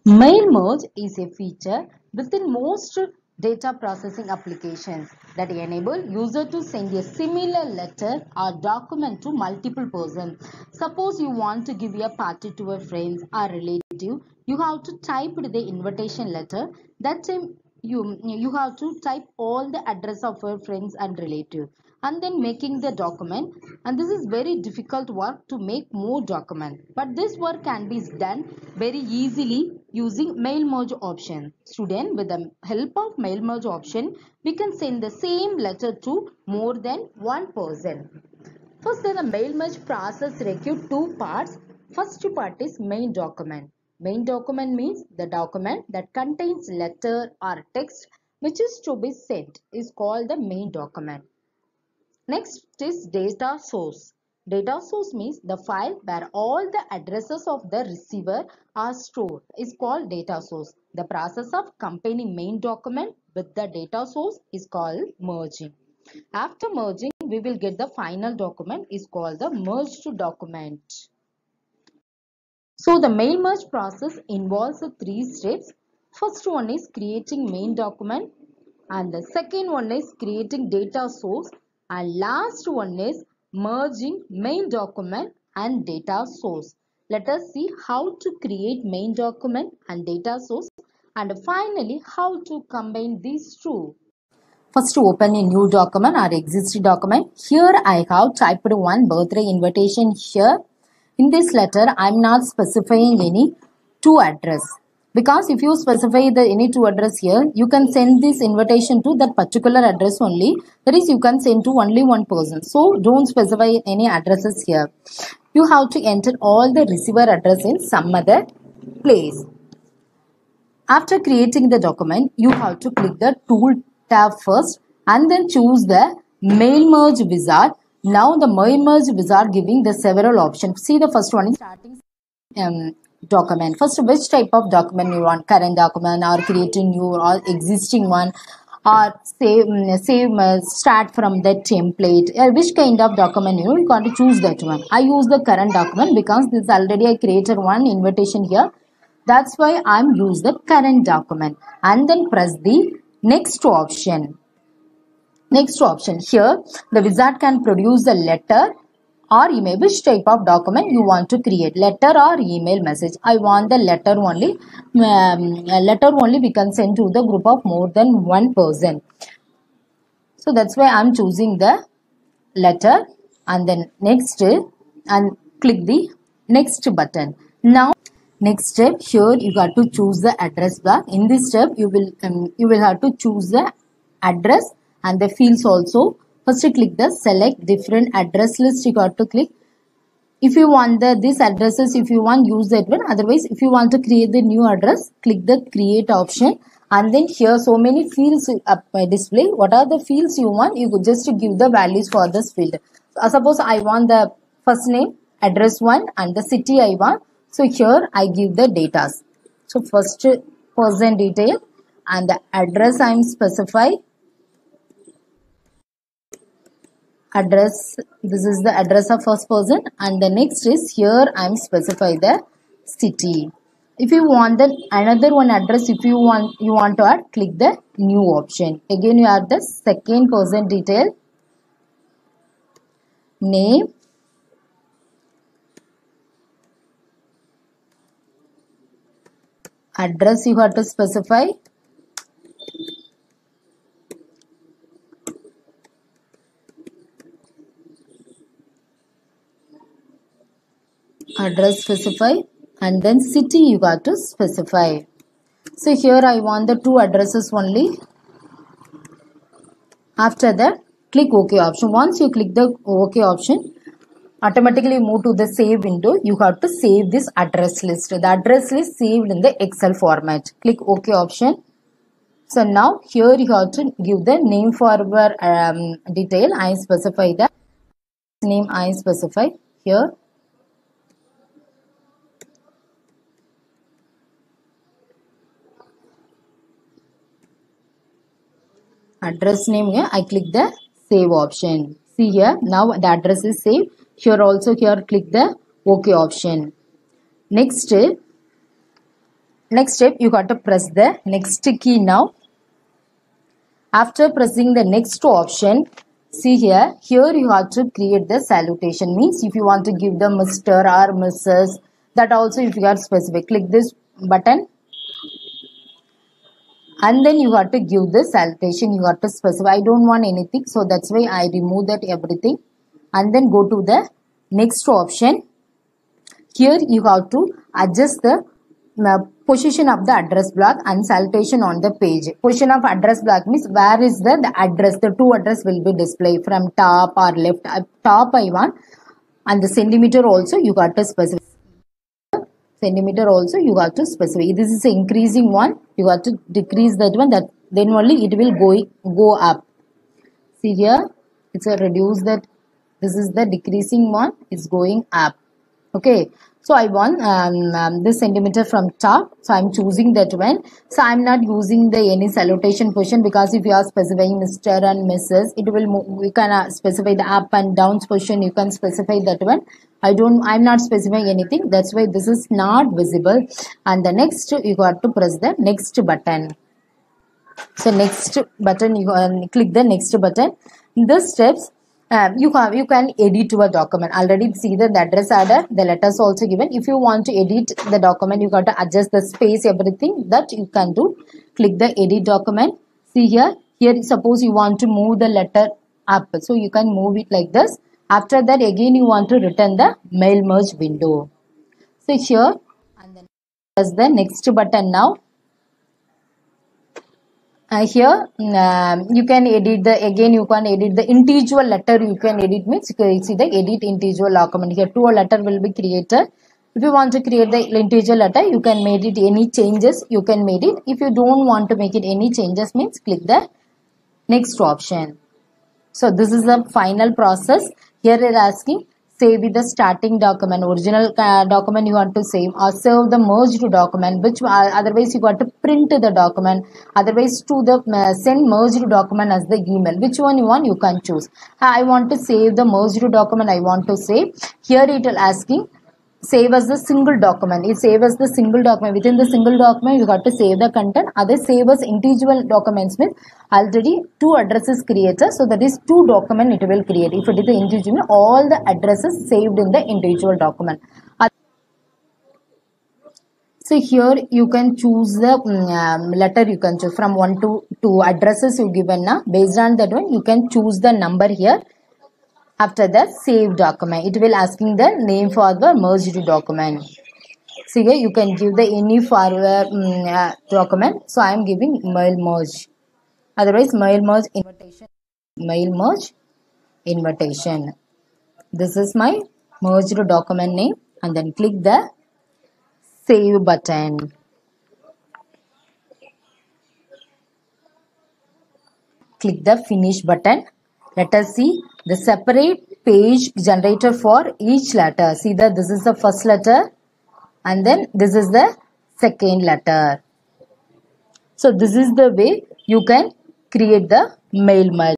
Mail merge is a feature within most data processing applications that enable user to send a similar letter or document to multiple persons. Suppose you want to give a party to a friend or relative, you have to type the invitation letter. That time you have to type all the address of your friends and relatives and then making the document, and this is very difficult work to make more document, but this work can be done very easily using mail merge option. Student, with the help of mail merge option, we can send the same letter to more than one person. First, the mail merge process requires two parts. First part is main document. Main document means the document that contains letter or text which is to be sent is called the main document. Next is data source. Data source means the file where all the addresses of the receiver are stored is called data source. The process of combining main document with the data source is called merging. After merging, we will get the final document is called the merged document. So the mail merge process involves three steps. First one is creating main document, and the second one is creating data source, and last one is merging main document and data source. Let us see how to create main document and data source, and finally how to combine these two. First, open a new document or existing document. Here I have typed one birthday invitation here. In this letter, I am not specifying any two address. Because if you specify the any two address here, you can send this invitation to that particular address only. That is, you can send to only one person. So, don't specify any addresses here. You have to enter all the receiver address in some other place. After creating the document, you have to click the tool tab first and then choose the mail merge wizard. Now the mail merge wizard giving the several options. See, the first one is starting document. First, which type of document you want? Current document or creating new or existing one, or start from the template. Which kind of document you got to choose that one. I use the current document because this already I created one invitation here. That's why I'm use the current document, and then press the next option. Next option here, the wizard can produce the letter or email. Which type of document you want to create, letter or email message? I want the letter only. Letter only we can send to the group of more than one person. So that's why I'm choosing the letter, and then next and click the next button. Now next step, here you got to choose the address bar. In this step you will have to choose the address and the fields also. First click the select different address list. You got to click. If you want these addresses, if you want, use that one. Otherwise, if you want to create the new address, click the create option, and then here so many fields display. What are the fields you want? You could just give the values for this field. Suppose I want the first name, address one, and the city I want. So here I give the data. So first person detail and the address I am specify. Address, this is the address of first person, and the next is here I am specify the city. If you want the another one address, if you want to add, click the new option. Again you add the second person detail, name, address you have to specify, address specify, and then city you got to specify. So here I want the two addresses only. After that, click OK option. Once you click the OK option, automatically move to the save window. You have to save this address list. The address list saved in the Excel format. Click OK option. So now here you have to give the name for our detail. I specify the name. I specify here. Address name here. I click the save option. See here, now the address is saved. Here also, here click the OK option. Next, Next step, you got to press the next key now. After pressing the next option, see here you have to create the salutation. Means if you want to give the Mr. or Mrs., that also if you are specific, click this button and then you have to give the salutation. You have to specify. I don't want anything, so that's why I remove that everything and then go to the next option. Here you have to adjust the position of the address block and salutation on the page. Position of address block means where is the address, the two address will be displayed from top or left. Top I want, and the centimeter also you got to specify. Centimeter also you have to specify. This is the increasing one, you have to decrease that one, that then only it will go up. See here, it's a reduce that, this is the decreasing one, it's going up. Okay, so I want this centimeter from top, so I'm choosing that one. So I'm not using the any salutation position, because if you are specifying Mr. and Mrs., it will move, you can specify the up and down position, you can specify that one. I'm not specifying anything, that's why this is not visible. And the next, you got to press the next button. So next button, you click the next button. This steps, you can edit your document. Already see the address order, the letters also given. If you want to edit the document, you got to adjust the space, everything that you can do. Click the edit document. See here suppose you want to move the letter up, so you can move it like this. After that, again you want to return the mail merge window. So here, and then press the next button now. Here you can edit you can edit the individual letter. You can edit means you can see the edit individual document. Here two letter will be created. If you want to create the individual letter, you can make it any changes, you can make it. If you don't want to make it any changes, means click the next option. So this is the final process. Here it is asking save with the starting document, original document you want to save, or save the merged document, which otherwise you got to print the document, otherwise to the send merged document as the email. Which one you want, you can choose. I want to save the merged document, I want to save. Here it is asking save as the single document. It save as the single document. Within the single document, you got to save the content. Other save as individual documents means already two addresses created. So that is two document it will create. If it is the individual, all the addresses saved in the individual document. So here you can choose the letter, you can choose from 1 to 2 addresses you given now. Based on that one, you can choose the number here. After the save document, it will asking the name for the merged document. So here you can give the any forward document. So I am giving mail merge. Otherwise mail merge invitation. Mail merge invitation. This is my merged document name, and then click the save button. Click the finish button. Let us see the separate page generator for each letter. See that this is the first letter and then this is the second letter. So this is the way you can create the mail merge.